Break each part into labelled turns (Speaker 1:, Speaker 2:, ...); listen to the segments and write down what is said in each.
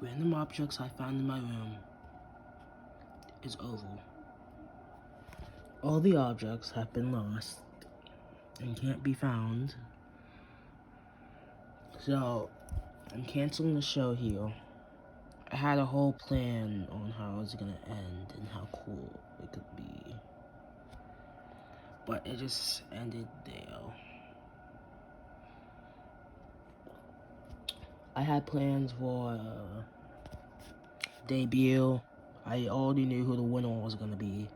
Speaker 1: Random objects I found in my room is oval. All the objects have been lost and can't be found. So, I'm canceling the show here. I had a whole plan on how it was gonna end and how cool it could be. But it just ended there. I had plans for debut. I already knew who the winner was gonna be.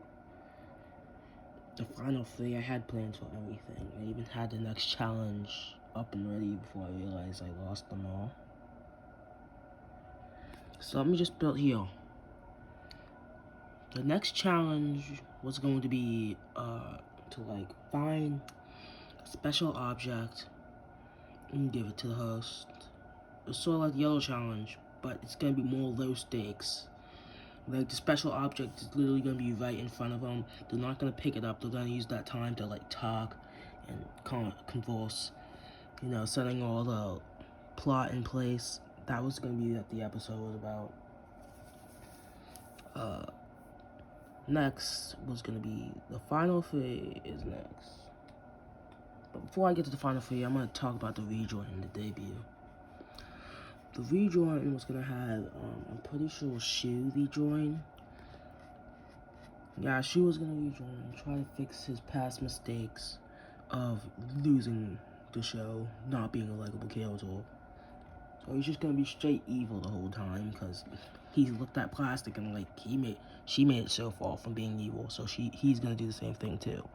Speaker 1: The final three, I had plans for everything. I even had the next challenge up and ready before I realized I lost them all. So let me just build here. The next challenge was going to be to like find a special object and give it to the host. It's sort of like the yellow challenge, but it's gonna be more low stakes. Like the special object is literally gonna be right in front of them. They're not gonna pick it up. They're gonna use that time to like talk and converse. You know, setting all the plot in place. That was gonna be what the episode was about. Next was gonna be the final three is next. But before I get to the final three, I'm gonna talk about the rejoin and the debut. The rejoin was gonna have, I'm pretty sure Shu rejoin. Yeah, Shu was gonna rejoin, try to fix his past mistakes of losing the show, not being a likable character. So he's just gonna be straight evil the whole time, because he looked at Plastic and like she made it so far from being evil, so he's gonna do the same thing too.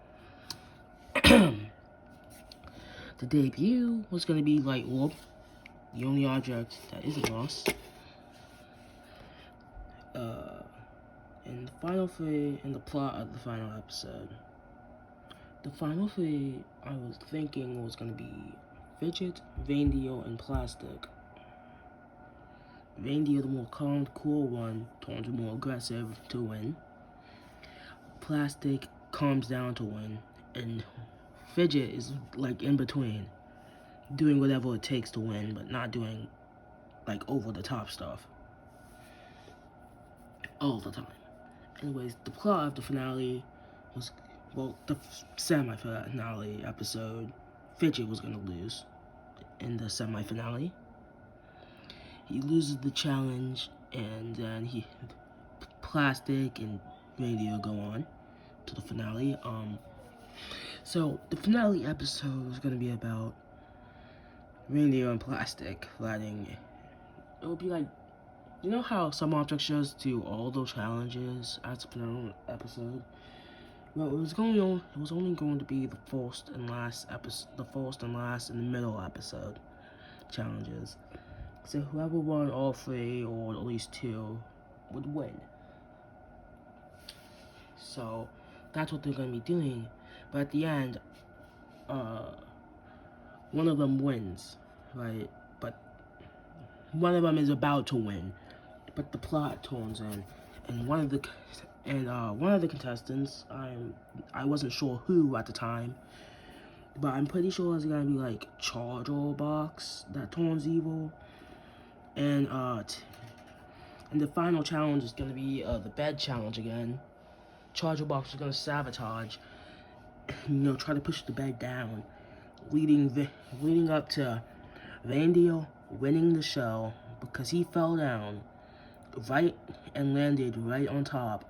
Speaker 1: The debut was gonna be Light Orb, the only object that isn't lost. And the final three and the plot of the final episode. The final three I was thinking was gonna be Fidget, Reindeer, and Plastic. Reindeer, the more calm, cool one, turns more aggressive to win. Plastic calms down to win, and Fidget is like in between, doing whatever it takes to win, but not doing like over the top stuff all the time. Anyways, the plot of the finale was, well, the semi-finale episode, Fidget was gonna lose in the semi-finale. He loses the challenge, and then Plastic and Radio go on to the finale. So the finale episode was gonna be about Radio and Plastic fighting. It would be like, you know how some object shows do all those challenges as a finale episode? Well, it was only going to be the first and last and the middle episode challenges. So whoever won all three, or at least two, would win. So that's what they're gonna be doing. But at the end, one of them wins, right? But one of them is about to win, but the plot turns in, and one of the contestants, I wasn't sure who at the time, but I'm pretty sure it's gonna be like Charger Box that turns evil, and the final challenge is gonna be the bed challenge again. Charger Box is gonna sabotage, try to push the bed down, leading up to Reindeer winning the show because he fell down right and landed right on top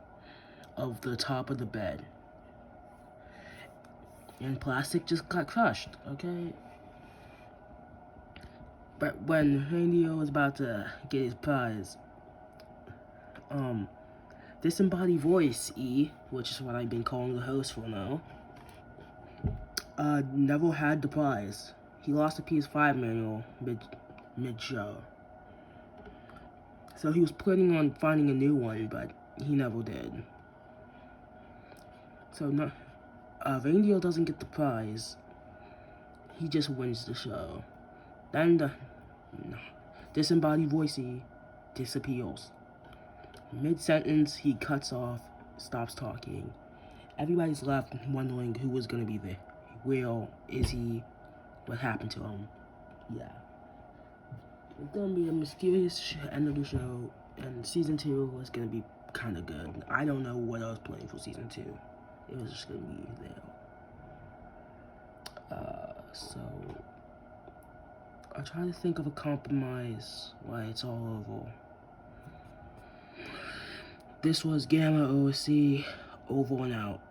Speaker 1: of the bed. And Plastic just got crushed, okay? But when Reindeer was about to get his prize, Disembodied Voice E, which is what I've been calling the host for now, never had the prize. He lost the PS5 manual mid-show. So he was planning on finding a new one, but he never did. So Reindeer doesn't get the prize. He just wins the show. Then the Disembodied Voicey disappears. Mid-sentence, he cuts off, stops talking. Everybody's left wondering who was gonna be there. Where is he? What happened to him? Yeah. It's gonna be a mysterious end of the show, and season 2 is gonna be kind of good. I don't know what I was planning for season 2. It was just gonna be there. So I'll try to think of a compromise why it's all over. This was Gamma OC, over and out.